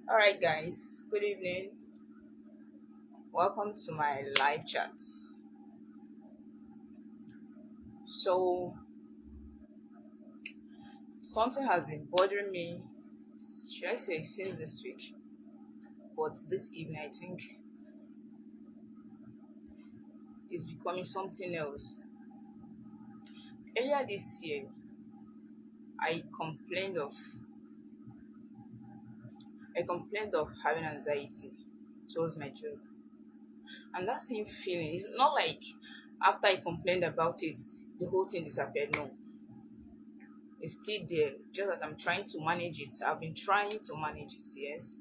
All right, guys. Good evening. Welcome to my live chats. So, something has been bothering me, should I say, since this week, but this evening I think it's becoming something else. Earlier this year, I complained of I complained of having anxiety towards my job, and that same feeling is not like after I complained about it, the whole thing disappeared. No, it's still there. Just that I'm trying to manage it. I've been trying to manage it. Yes,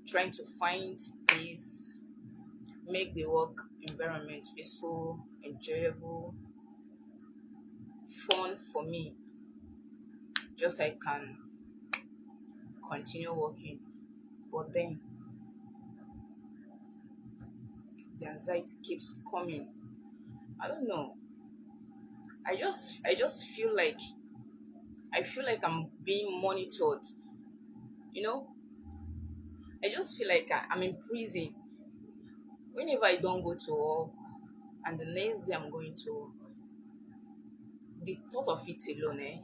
trying to find peace, make the work environment peaceful, enjoyable, fun for me, just so I can continue working. But then the anxiety keeps coming. I don't know. I just feel like I'm being monitored. You know, I just feel like I'm in prison. Whenever I don't go to work and the next day I'm going to work, the thought of it alone,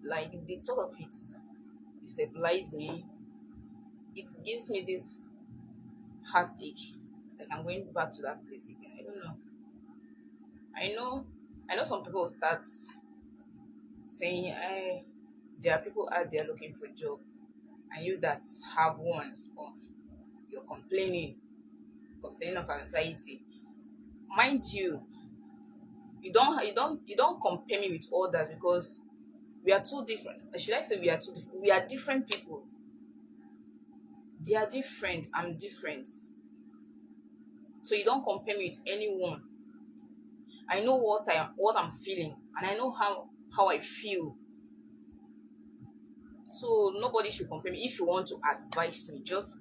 like the thought of it destabilize me. It gives me this heartache. Like I'm going back to that place again. I don't know. I know I know some people start saying, there are people out there looking for a job and you that have one, or you're complaining of anxiety. Mind you, you don't compare me with others because we are two different. Should I say we are two different? We are different people. They are different, I'm different. So you don't compare me with anyone. I know what I'm feeling, and I know how I feel. So nobody should compare me. If you want to advise me, just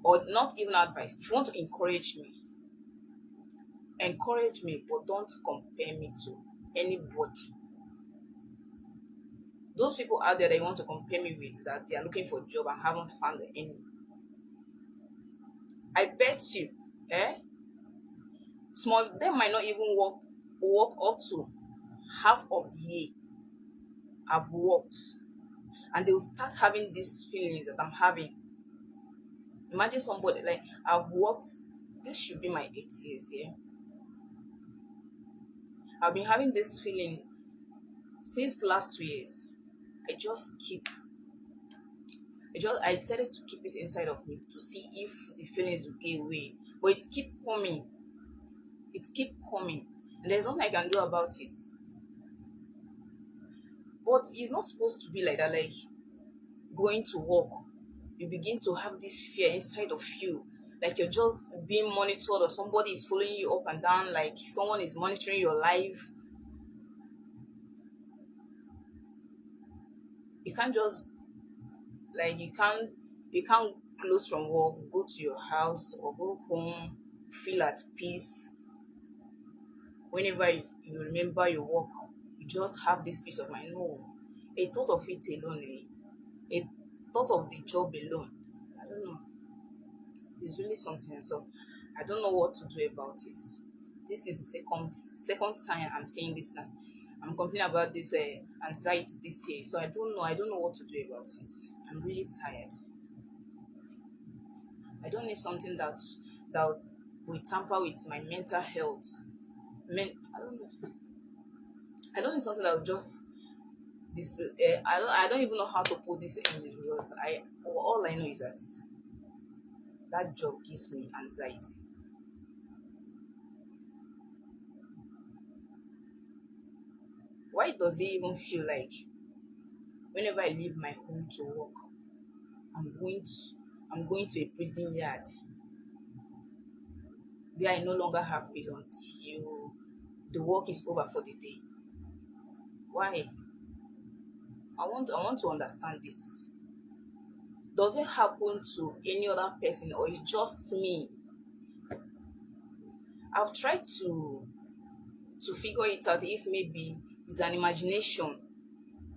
or not even advice, if you want to encourage me, but don't compare me to anybody. Those people out there that you want to compare me with, that they are looking for a job and haven't found any. I bet you, eh? Some of them might not even work up to half of the year I've worked, and they will start having these feelings that I'm having. Imagine somebody like I've worked. This should be my 8 years. Yeah, I've been having this feeling since the last 2 years. I just keep. I decided to keep it inside of me to see if the feelings will go away. But it keep coming. It keep coming. And there's nothing I can do about it. But it's not supposed to be like that. Like going to work, you begin to have this fear inside of you, like you're just being monitored or somebody is following you up and down, like someone is monitoring your life. You can't just like you can't close from work, go to your house or go home, feel at peace. Whenever you remember your work, you just have this peace of mind. No, a thought of it alone, a thought of the job alone, I don't know, it's really something. So I don't know what to do about it. This is the second time I'm saying this now. I'm complaining about this anxiety this year. So I don't know what to do about it. I'm really tired. I don't need something that will tamper with my mental health. I don't know. I don't need something that will just this. I don't even know how to put this in because I all I know is that that job gives me anxiety. Why does it even feel like whenever I leave my home to work, I'm going to I'm going to a prison yard where I no longer have peace until the work is over for the day? Why? I want to understand it. Does it happen to any other person or it's just me? I've tried to figure it out if maybe it's an imagination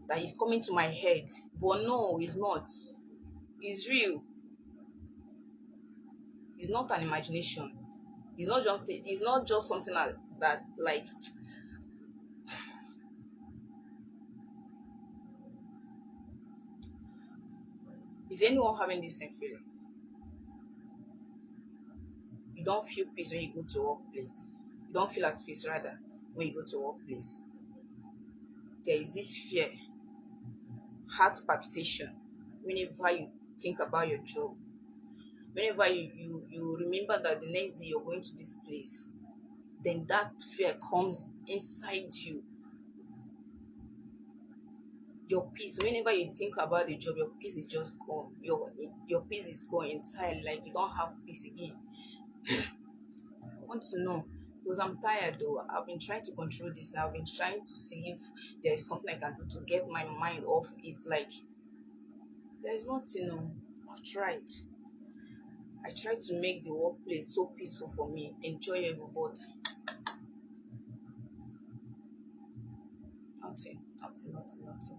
that is coming to my head. But no, it's not. It's real. It's not an imagination. It's not just something that like, is anyone having this same feeling? You don't feel peace when you go to a workplace. You don't feel at peace rather when you go to a workplace. There is this fear, heart palpitation whenever you think about your job. Whenever you remember that the next day you're going to this place, then that fear comes inside you. Your peace, whenever you think about the job, your peace is just gone. Your peace is gone entirely, like you don't have peace again. I want to know, because I'm tired though. I've been trying to control this, and I've been trying to see if there is something I can do to get my mind off it. Like, there is nothing. No, I've tried. I tried to make the workplace so peaceful for me, enjoyable, but nothing, nothing, nothing, nothing.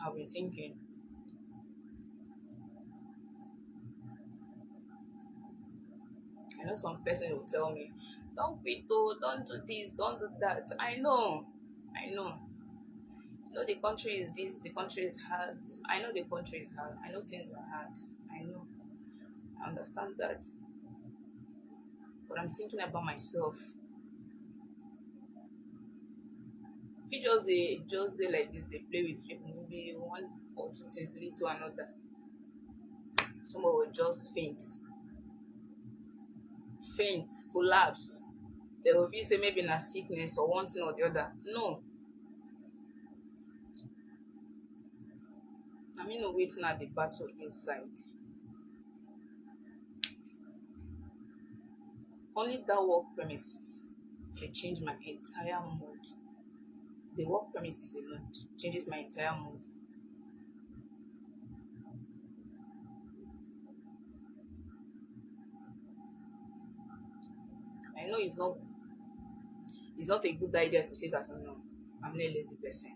I've been thinking. I know some person will tell me, don't quit, oh, don't do this, don't do that. I know. You know the country is this, the country is hard. I know the country is hard. I know things are hard. I know. I understand that. But I'm thinking about myself. If you just they like this, they play with people, maybe one or two things lead to another. Someone will just faint, collapse. They will feel say maybe na sickness or one thing or the other. No, I mean no waiting at the battle inside. Only that work premises can change my entire mood. The work premises alone changes my entire mood. I know it's not a good idea to say that, oh no, I'm not a lazy person.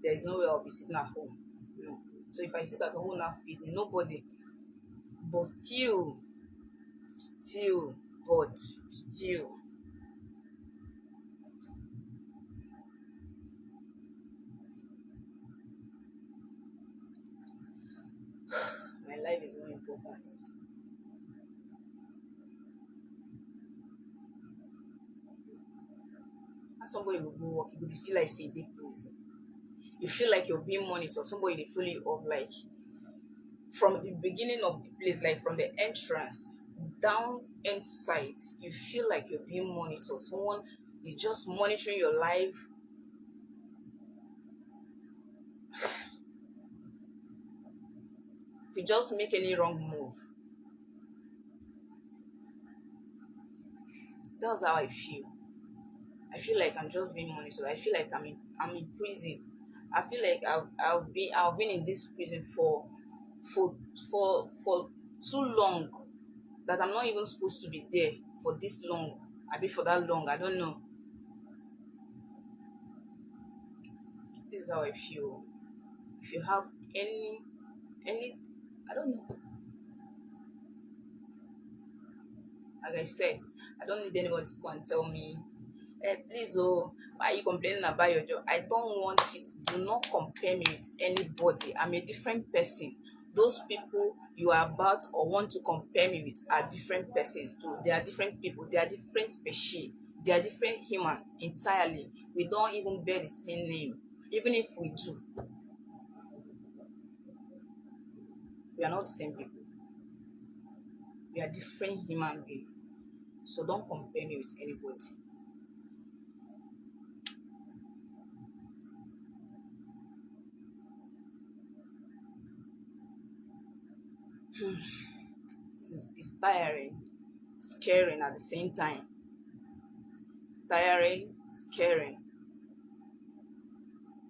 There is no way I'll be sitting at home. No. So if I sit at home now feeding nobody, but still, but still, my life is more important. And somebody will go work, you go feel like say they prison. You feel like you're being monitored. Somebody they follow you up like from the beginning of the place, like from the entrance down inside. You feel like you're being monitored. Someone is just monitoring your life. If you just make any wrong move, that's how I feel. I feel like I'm just being monitored. I feel like I'm in prison. I feel like I've been in this prison for for too long, that I'm not even supposed to be there for this long. I be for that long. I don't know. This is how I feel. If you have any I don't know. Like I said, I don't need anybody to go and tell me, please, oh, why are you complaining about your job? I don't want it. Do not compare me with anybody. I'm a different person. Those people you are about or want to compare me with are different persons too. They are different people. They are different species. They are different human entirely. We don't even bear the same name. Even if we do, we are not the same people. We are different human beings. So don't compare me with anybody. It's tiring, scaring at the same time. Tiring, scaring.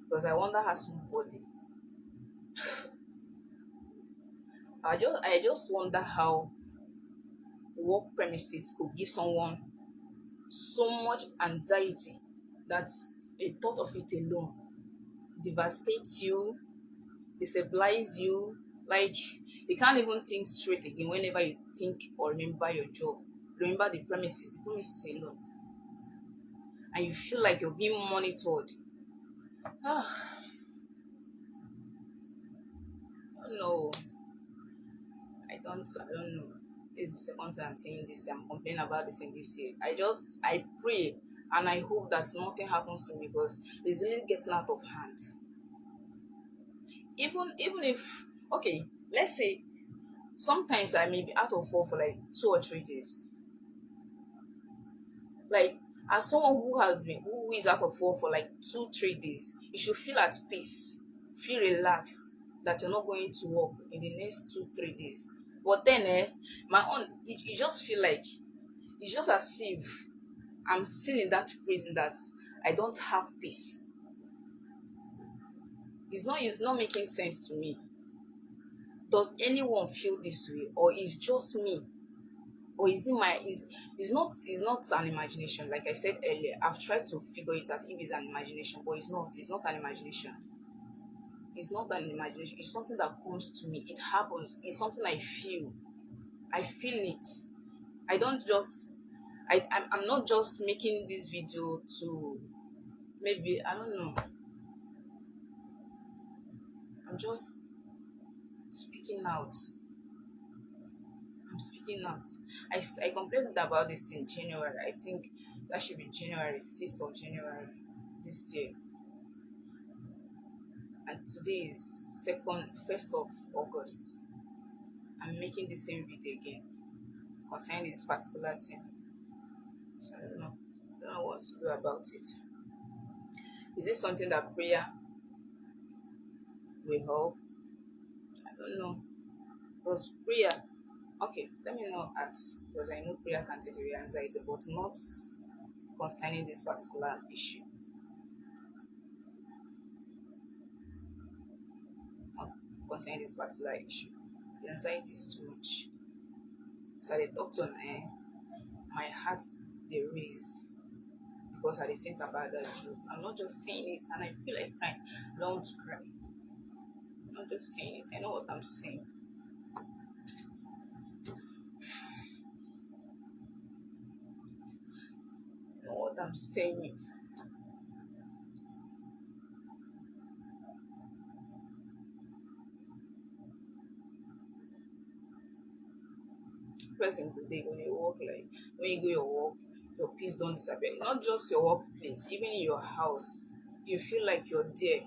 Because I wonder how somebody. I just wonder how work premises could give someone so much anxiety that A thought of it alone devastates you, destabilize you. Like you can't even think straight again whenever you think or remember your job. Remember the premises alone, and you feel like you're being monitored. Ah, no, I don't know. This is the second time I'm saying this. I'm complaining about this in this year. I pray and I hope that nothing happens to me because it's really getting out of hand. Even if, okay, let's say sometimes I may be out of work for like 2 or 3 days. Like as someone who is out of work for like 2 3 days, you should feel at peace, feel relaxed that you're not going to work in the next 2 3 days. But then my own it just feel like it's just as if I'm still in that prison that I don't have peace. It's not making sense to me. Does anyone feel this way, or is just me, or is it my is not an imagination? Like I said earlier, I've tried to figure it out if it's an imagination, but it's not an imagination. It's not an imagination. It's something that comes to me. It happens. It's something I feel it. I don't just I'm not just making this video to, maybe, I don't know, I'm just speaking out. I'm speaking out. I complained about this in January. I think that should be January, 6th of January this year. And today is 1st of August. I'm making the same video again concerning this particular thing. So I don't know. I don't know what to do about it. Is this something that prayer will help? I don't know. Because prayer, okay, let me not ask, because I know prayer can take away anxiety, but not concerning this particular issue. Not concerning this particular issue. The anxiety is too much. So I talk to my heart they raise because I dey think about that job. I'm not just saying it and I feel like crying. I don't want to cry. I'm not just saying it. I know what I'm saying. I know what I'm saying. Person go dey when you work, like when you go your work, your peace don't disappear. Not just your workplace, even in your house, you feel like you're there.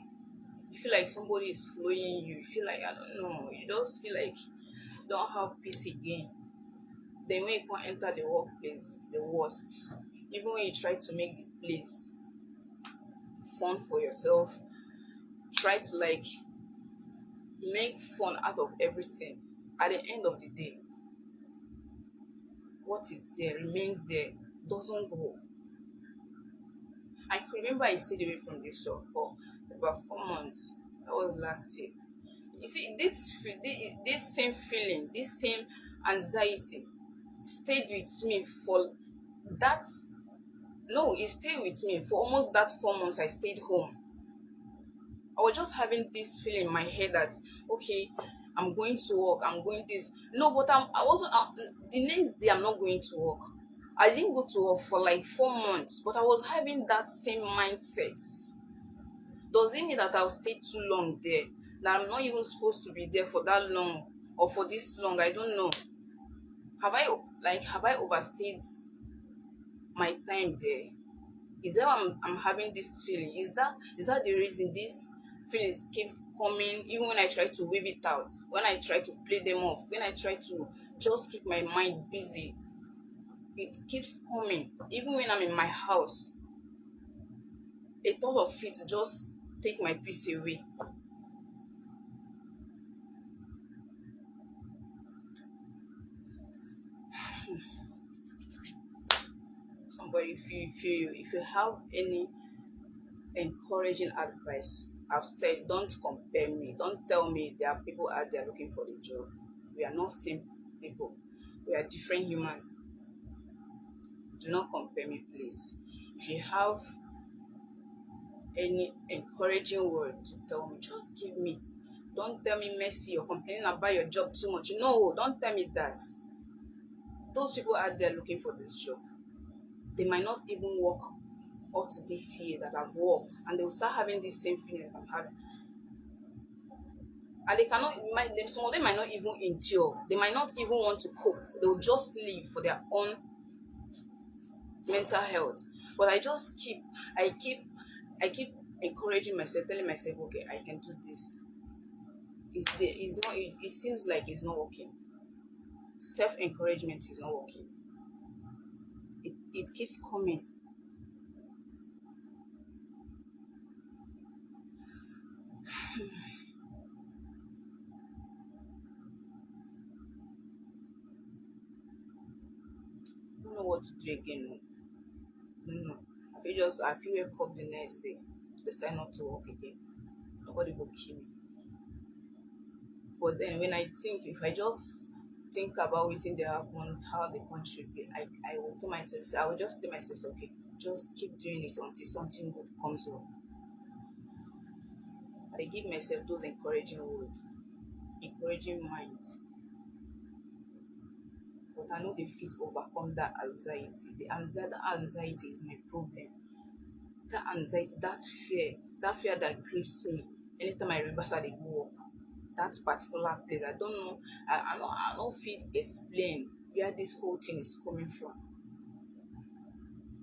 You feel like somebody is following you. You feel like, I don't know. You just feel like you don't have peace again. Then when you can't enter the workplace, the worst. Even when you try to make the place fun for yourself, try to like make fun out of everything. At the end of the day, what is there remains there, doesn't go. I can remember I stayed away from this shop for about 4 months. That was last year. You see, this same feeling, this same anxiety stayed with me for that. No, it stayed with me for almost that 4 months I stayed home. I was just having this feeling in my head that, okay, I'm going to work, I'm going this. No, but I wasn't. The next day, I'm not going to work. I didn't go to work for like 4 months, but I was having that same mindset. Does it mean that I'll stay too long there? That I'm not even supposed to be there for that long or for this long? I don't know. Have I overstayed my time there? Is that why I'm having this feeling? Is that the reason these feelings keep coming even when I try to wave it out, when I try to play them off, when I try to just keep my mind busy? It keeps coming even when I'm in my house. A thought of it just take my peace away. Somebody, if you have any encouraging advice, I've said, don't compare me. Don't tell me there are people out there looking for the job. We are not same people. We are different human. Do not compare me, please. If you have any encouraging word to tell me. Just give me. Don't tell me, Mercy, you're complaining about your job too much. No, don't tell me that. Those people out there looking for this job, they might not even work up to this year that I've worked, and they will start having this same feeling that I'm having. And they cannot, some of them might not even endure. They might not even want to cope. They'll just leave for their own mental health. But I keep, I keep encouraging myself, telling myself, okay, I can do this. It's not. It seems like it's not working. Self encouragement is not working. It keeps coming. I don't know what to do again. No, no. I feel wake up the next day, decide not to work again. Nobody will kill me. But then when I think, if I just think about waiting they happen, how the country be, I will tell myself, I will just tell myself, okay, just keep doing it until something good comes up. I give myself those encouraging words, encouraging minds. But I know they fit overcome that anxiety. That anxiety is my problem. That anxiety, that fear that grips me anytime I remember how they go up. That particular place, I don't know. I don't fit explain where this whole thing is coming from.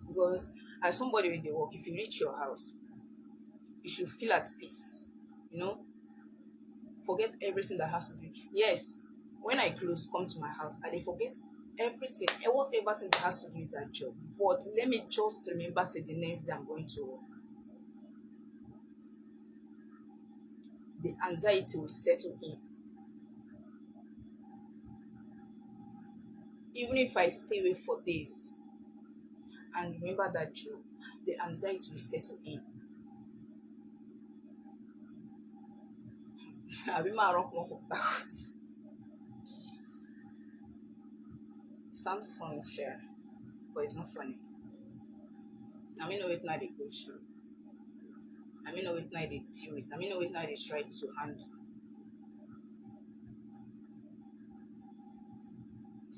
Because as somebody with the work, if you reach your house, you should feel at peace. You know, forget everything that has to do. Yes, when I close, come to my house, I dey forget everything and whatever thing that has to do with that job. But let me just remember, say the next day I'm going to work. The anxiety will settle in. Even if I stay away for days and remember that job, the anxiety will settle in. I be my rock more for that. Sounds funny, share, but it's not funny. I mean, know it now they go through. I mean, know it now they deal with. I mean, know it now they try to handle.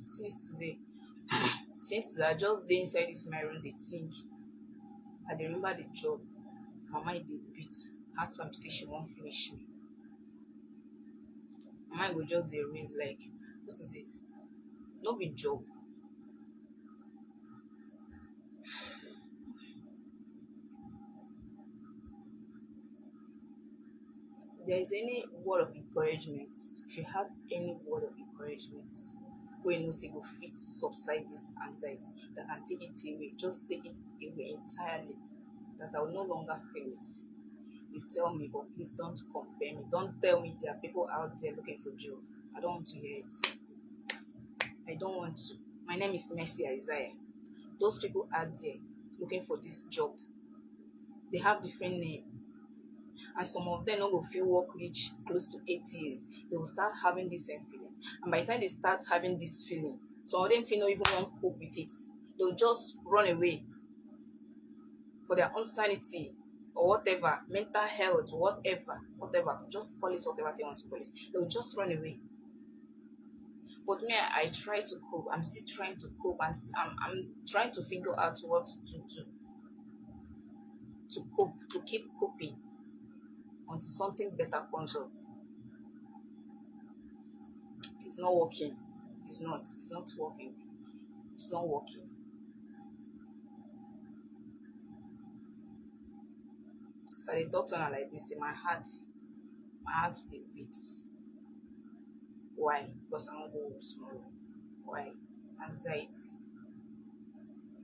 Since today, I just dey inside this my room, they think. I dey remember the job. My mind dey beat. Heart palpitation won't finish me. My mind go just dey raise like, what is it? No be job. If there is any word of encouragement, if you have any word of encouragement, wey you know say go fit subside this anxiety, that can take it away, just take it away entirely, that I will no longer feel it. You tell me, but please don't compare me. Don't tell me there are people out there looking for job. I don't want to hear it. I don't want to. My name is Mercy Isaiah. Those people out there looking for this job, they have different name. And some of them not go feel work reach close to 8 years. They will start having this same feeling. And by the time they start having this feeling, some of them feel not even want to cope with it. They'll just run away for their own sanity or whatever, mental health, whatever, just call it whatever they want to call it. They'll just run away. But me, I try to cope. I'm still trying to cope, and I'm trying to figure out what to do to cope, to keep coping until something better comes up. It's not working. It's not. It's not working. It's not working. So I talk to her like this. My heart dey beats. Why? Because I don't go tomorrow. Why? Anxiety.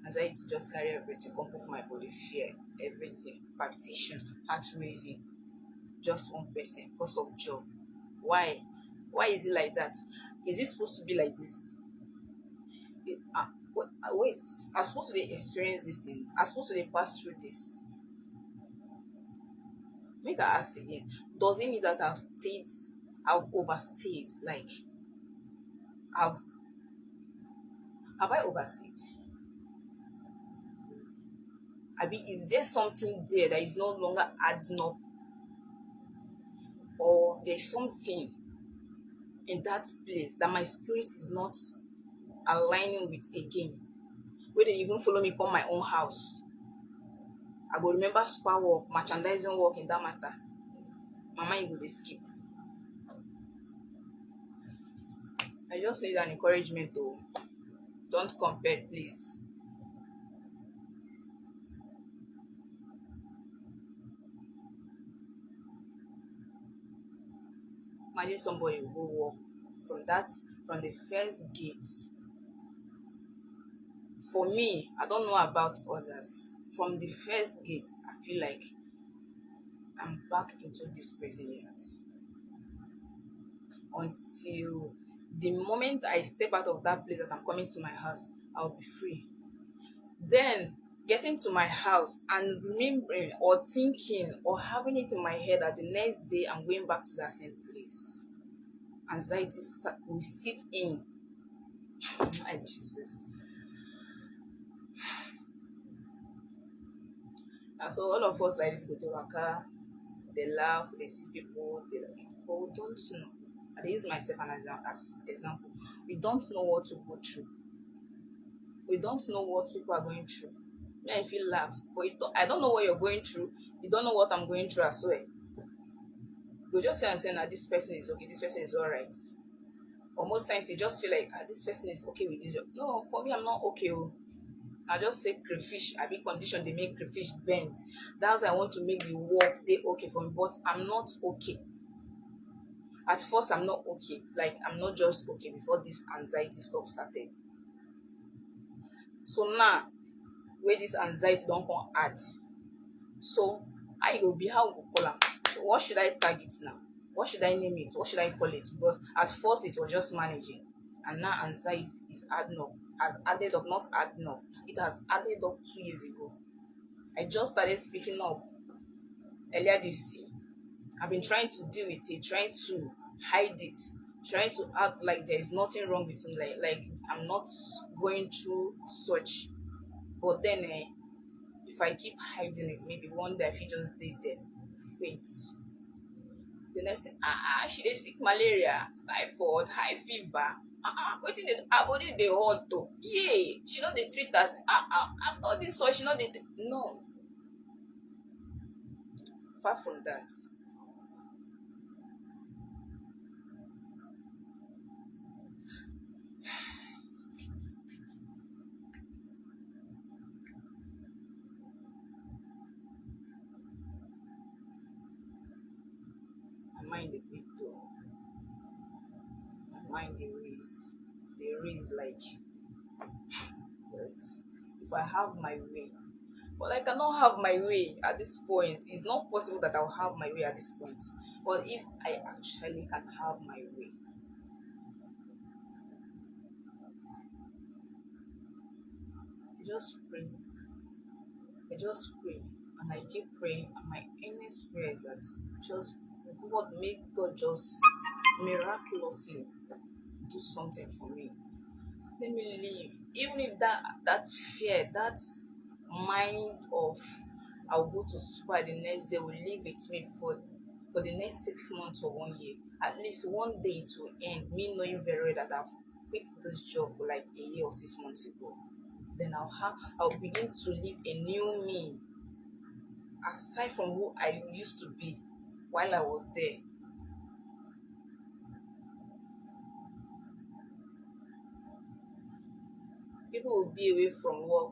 Anxiety just carry everything, come off my body, fear, everything, palpitation, heart raising, just one person because of job. Why? Why is it like that? Is it supposed to be like this? Wait, I'm supposed to dey experience this thing. I'm supposed to dey pass through this. Make I ask again. Does it mean that I've overstayed? Like, have have I overstayed? Abi, is there something there that is no longer adding up, or there's something in that place that my spirit is not aligning with again? Where they even follow me come my own house, I go remember spa work, merchandising work in that matter. My mind go dey skip. I just need an encouragement to don't compare, please. Imagine somebody will go walk from that from the first gate. For me, I don't know about others. From the first gate, I feel like I'm back into this prison yard until the moment I step out of that place that I'm coming to my house, I'll be free. Then getting to my house and remembering or thinking or having it in my head that the next day I'm going back to that same place. Anxiety will sit in. My Jesus. And so all of us like this go to waka, they laugh, they see people, they like, but we don't know. I use myself as example. We don't know what to go through. We don't know what people are going through. Me, I feel laugh, but I don't know what you're going through. You don't know what I'm going through as well. You just say and say, "Nah, this person is okay. This person is all right." Or most times you just feel like, this person is okay with this job. No, for me, I'm not okay. Oh. I just say crayfish. I be condition they make crayfish bend. That's why I want to make the work they okay for me, but I'm not okay. At first, I'm not okay. Like I'm not just okay before this anxiety stuff started. So now, where this anxiety don't come add. So I go be how we go call am. So what should I tag it now? What should I name it? What should I call it? Because at first it was just managing, and now anxiety is adding up. Has added up, not adding up. It has added up 2 years ago. I just started speaking up earlier this year. I've been trying to deal with it, trying to hide it, trying to act like there is nothing wrong with me, like I'm not going through such. But then, if I keep hiding it, maybe one day I fit just dey there, faint. The next thing, she dey sick malaria, typhoid, high fever. Wetin dey her body dey hot o. Yay! She no dey treat as after all this one, she no dey no. Far from that. My mind dey quick though. My mind dey raise like, but if I have my way, but I cannot have my way at this point. It's not possible that I'll have my way at this point. But if I actually can have my way, I just pray. I just pray and I keep praying, and my earnest prayer is that just God just miraculously do something for me. Let me live. Even if that fear, that mind of I'll go to school the next day will live with me for the next 6 months or 1 year. At least one day it will end. Me knowing very well that I've quit this job for like a year or 6 months ago. Then I'll begin to live a new me aside from who I used to be while I was there. People will be away from work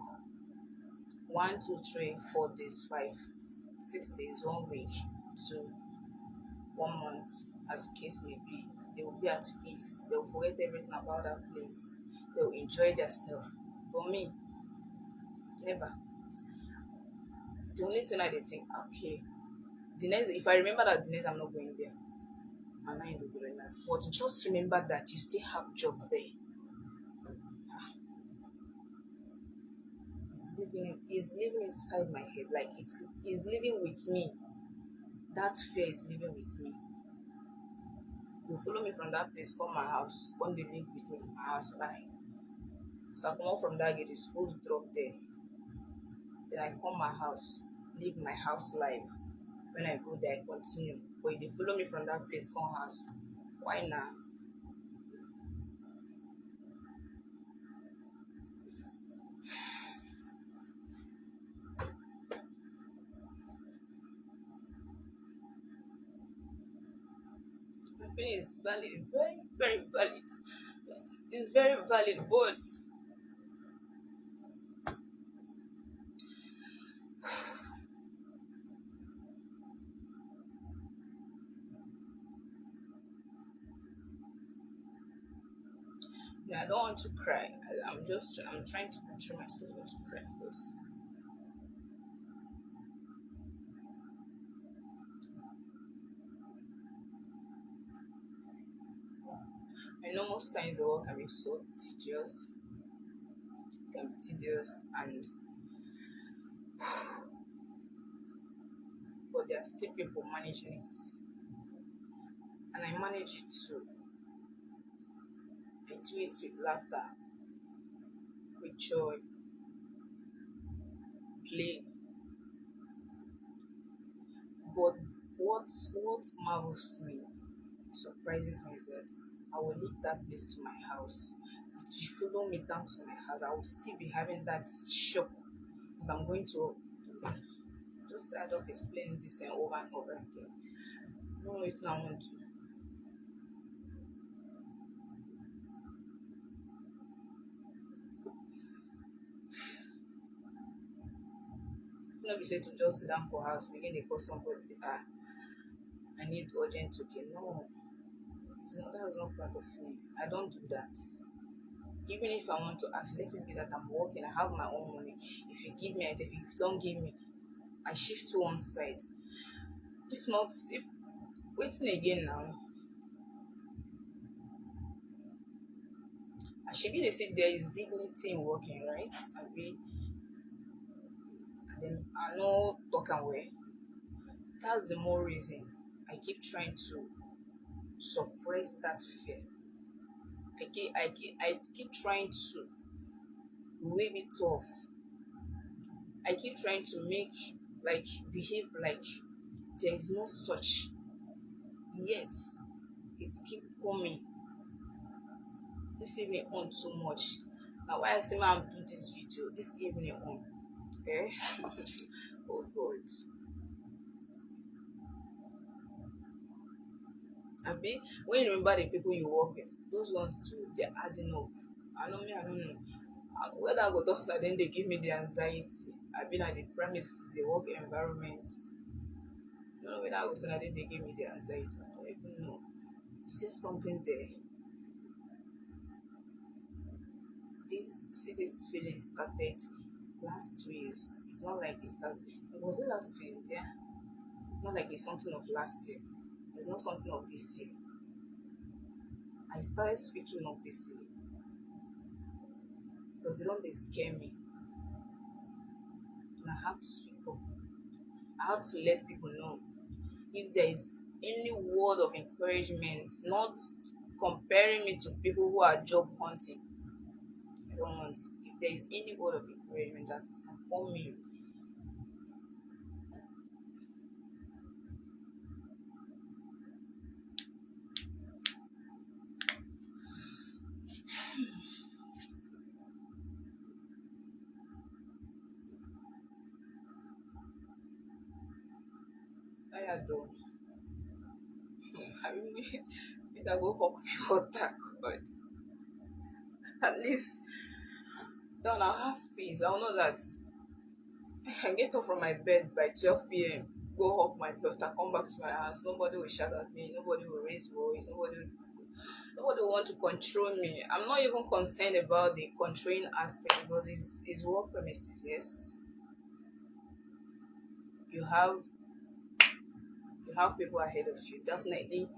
1, 2, 3, 4 days, 5, 6 days, 1 week to 1 month, as the case may be. They will be at peace. They will forget everything about that place. They will enjoy themselves. For me, never. The only thing I did think, okay, the next if I remember that the next I'm not going there, my mind will be relaxed. But just remember that you still have job there. It's living inside my head, like it's living with me. That fear is living with me. You follow me from that place, come my house, come dey live with me from my house. Bye. As I come out from that gate, it's supposed to drop there. Then I come my house, live my house life. When I go there, I continue. But if they follow me from that place, come house, why not? My feeling is valid, very, very valid. It's very valid, but I don't want to cry. I'm trying to control myself not to cry because I know most times the work can be so tedious, can be tedious, and but there are still people managing it, and I manage it too. I do it with laughter, with joy, play. But what marvels me, surprises me is that I will leave that place to my house. It will follow me down to my house. I will still be having that shock if I'm going to just tired of explaining this thing over and over again. I don't know what I want to. Not be say to just sit down for house, begin to call somebody, I need urgent token. No, that's not part of me. I don't do that. Even if I want to ask, let it be that I'm working, I have my own money. If you give me, I take. If you don't give me, I shift to one side. If not, if waiting again now, I should be the say there is dignity in working, right? And then I know talk and way. That's the more reason I keep trying to suppress that fear. I keep trying to wave it off. I keep trying to make like behave like there is no such, yet it keep coming. This evening on too much. Now why I say man do this video this evening on? Eh? Oh God. Abi, when you remember the people you work with, those ones too, they're adding up. I don't know. Whether I go just like then they give me the anxiety. I've been at the premises, the work environment. No, whether I go say then they give me the anxiety. I don't even know. Is there something there? This feeling started last 2 years. It's not like it started. It was it last 2 years, yeah. Not like it's something of last year. It's not something of this year. I started speaking of this year because it don't they scare me. And I have to speak up. I have to let people know if there is any word of encouragement, not comparing me to people who are job hunting. I don't want it. If there is any word of encouragement that can come me, I don't. I really, I go hug people that, but at least then I'll have peace. I'll know that I can get up from my bed by 12 p.m., go hug my daughter, come back to my house. Nobody will shout at me. Nobody will raise voice. Nobody will want to control me. I'm not even concerned about the controlling aspect because it's work premises. Yes, you have you have people ahead of you. Definitely,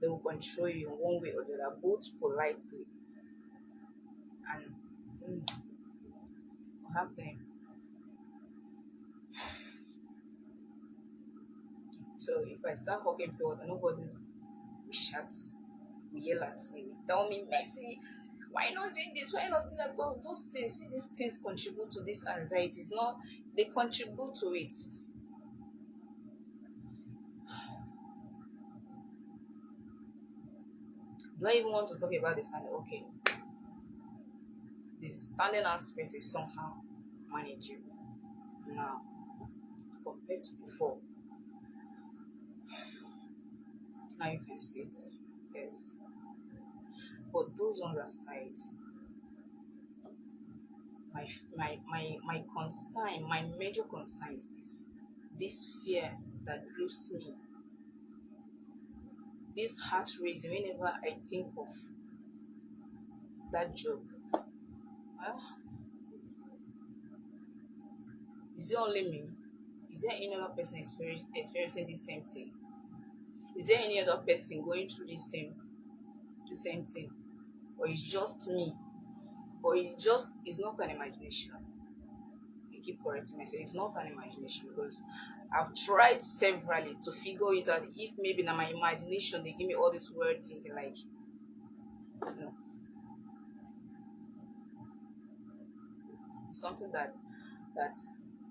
they will control you in one way or the other, both politely and what happening. So if I start hugging people, nobody will shout, will yell at me, will tell me, Mercy, why not doing this? Why not doing that? Because those things, see, these things contribute to this anxiety. It's not, they contribute to it. Do I even want to talk about the standing? Okay, the standing aspect is somehow manageable now compared to before. Now you can see it. Yes. But those on the side, my concern, my major concern is this fear that grips me, this heart raising whenever I think of that job. Well, is it only me? Is there any other person experiencing the same thing? Is there any other person going through the same thing? Or it's just me? Or it's not an imagination? I keep correcting myself. It's not an imagination because I've tried severally to figure it out. If maybe now my imagination they give me all this weird thinking like, no, it's something that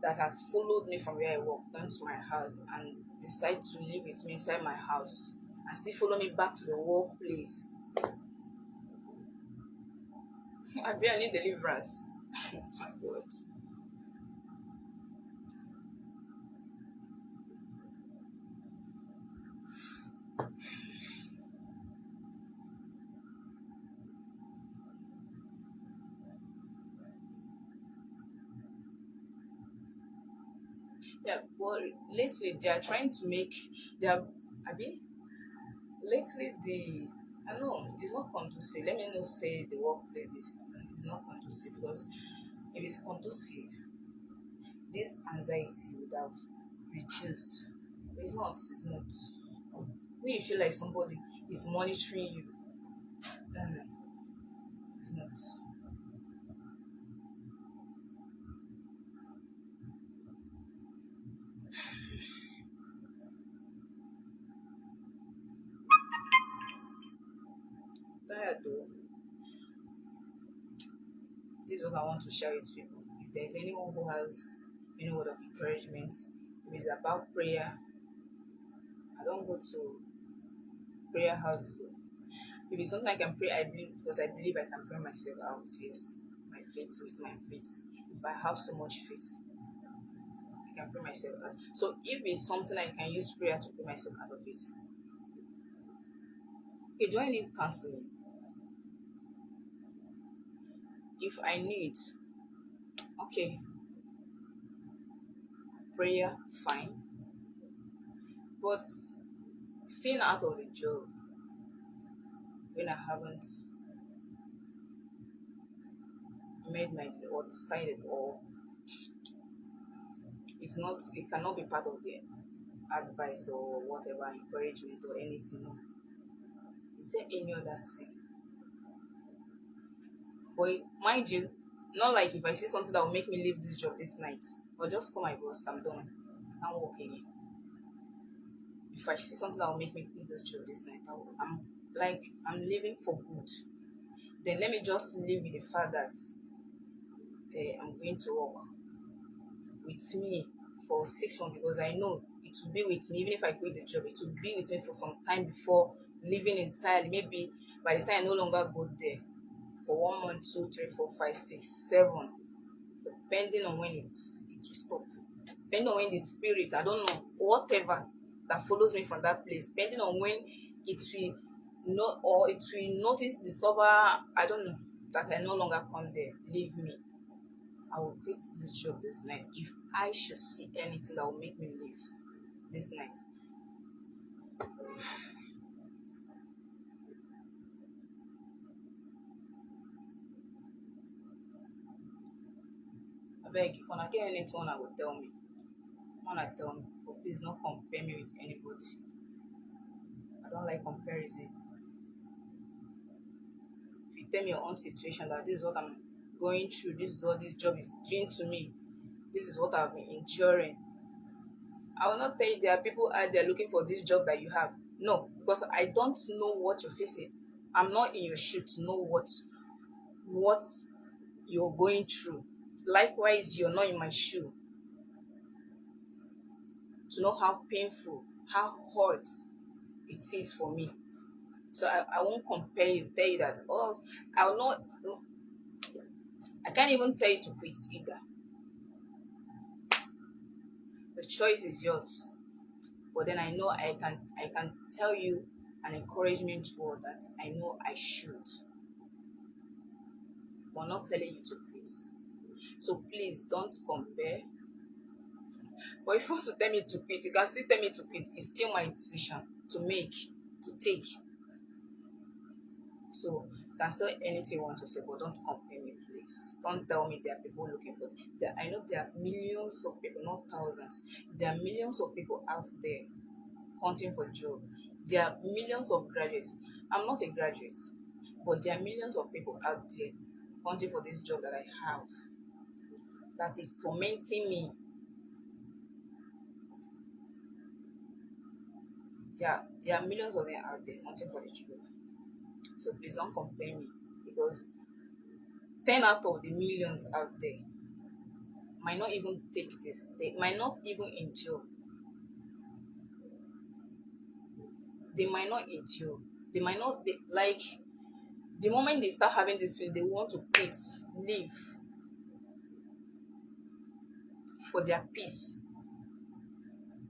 that has followed me from where I work down to my house and decide to live with me inside my house and still follow me back to the workplace. I barely need deliverance. My God. Yeah, well, lately they are trying to make they are. I mean, lately I don't know, it's not conducive. Let me not say the workplace is not conducive because if it's conducive, this anxiety would have reduced. But it's not. When you feel like somebody is monitoring you, no, it's not. Tired though. This is what I want to share with people. If there's anyone who has any word of encouragement, if it's about prayer, I don't go to prayer houses. If it's something I can pray, I believe because I believe I can pray myself out. Yes, my faith with my faith. If I have so much faith, I can pray myself out. So if it's something I can use prayer to pray myself out of it, okay, do I need counseling? If I need, okay, prayer, fine. But staying out of the job when I haven't made my or decided or it cannot be part of the advice or whatever encouragement or anything. No. Is there any other thing? But mind you, not like if I see something that will make me leave this job this night, or just call my boss, I'm done. I can't work again. If I see something that will make me leave this job this night, I'm leaving for good. Then let me just live with the fact that I'm going to work with me for 6 months because I know it will be with me. Even if I quit the job, it will be with me for some time before leaving entirely. Maybe by the time I no longer go there for 1 month, 2, 3, 4, 5, 6, 7, depending on when it will stop. Depending on when the spirit, I don't know, whatever that follows me from that place, depending on when it will not or it will notice, discover, I don't know, that I no longer come there, leave me. I will quit this job this night if I should see anything that will make me leave this night. I beg, if I get anything, I will tell me. Wanna tell me, but please don't compare me with anybody. I don't like comparison. If you tell me your own situation that this is what I'm going through, this is what this job is doing to me, this is what I've been enduring, I will not tell you there are people out there looking for this job that you have. No, because I don't know what you're facing. I'm not in your shoe to know what you're going through. Likewise, you're not in my shoe to know how painful, how hard it is for me. So I won't compare you, tell you that, oh, I will not, I can't even tell you to quit either. The choice is yours. But then I know I can tell you an encouragement word that I know I should, but not telling you to quit. So please don't compare. But if you want to tell me to quit, you can still tell me to quit. It's still my decision to make, to take. So you can say anything you want to say, but don't compare me, please. Don't tell me there are people looking for. There, I know there are millions of people, not thousands. There are millions of people out there hunting for a job. There are millions of graduates. I'm not a graduate, but there are millions of people out there hunting for this job that I have that is tormenting me. There are millions of them out there hunting for the job. So please don't compare me, because 10 out of the millions out there might not even take this. They might not even endure. They might not endure. They might not like the moment they start having this feeling, they want to quit, leave for their peace.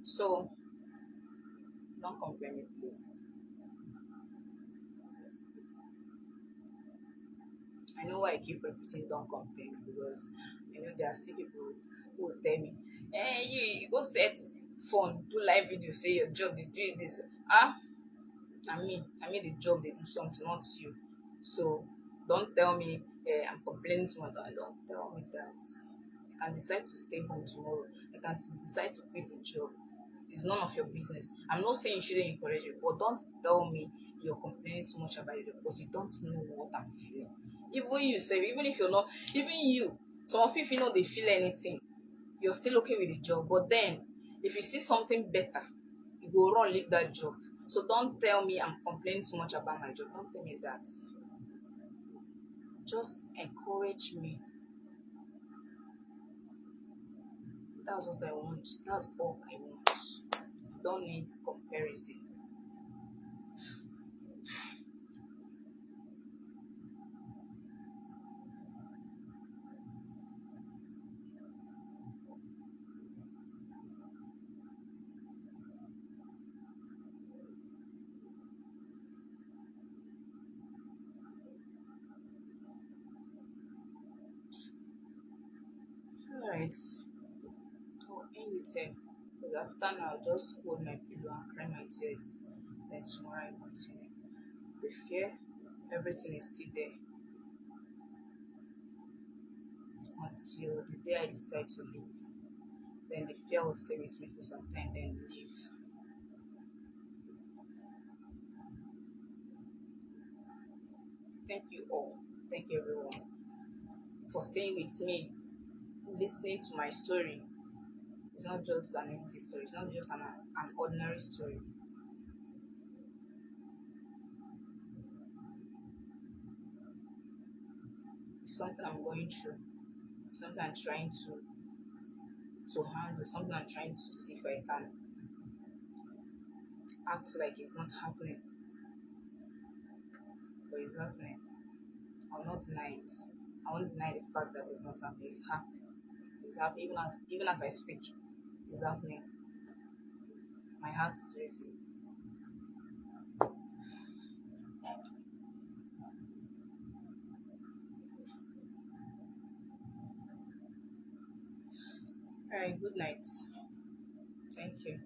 So don't compare me, please. I know why I keep repeating don't compare me, because I know there are still people who will tell me, hey, you go set phone, do live video, say your job, they doing this. Ah, I mean the job, they do something, not you. So don't tell me I'm complaining to my dad. Don't tell me that. I can decide to stay home tomorrow. I can decide to quit the job. It's none of your business. I'm not saying you shouldn't encourage it, but don't tell me you're complaining too much about it, because you don't know what I'm feeling. Even you say, even if you're not, even you, some of you, if you know they feel anything, you're still okay with the job. But then, if you see something better, you go run, leave that job. So don't tell me I'm complaining too much about my job. Don't tell me that. Just encourage me. That's what I want. That's all I want. You don't need comparison. Alright. I'll end it here. Because after now, I'll just hold my pillow and cry my tears. Then tomorrow I continue. The fear, everything is still there until the day I decide to leave. Then the fear will stay with me for some time, then leave. Thank you all. Thank you everyone for staying with me, listening to my story. It's not just an empty story. It's not just an ordinary story. It's something I'm going through. Something I'm trying to handle. Something I'm trying to see if I can act like it's not happening, but it's happening. I'll not deny it. I won't deny the fact that it's not happening. It's happening. It's happening. Even as I speak, it's happening. My heart is racing. All right. Good night. Thank you.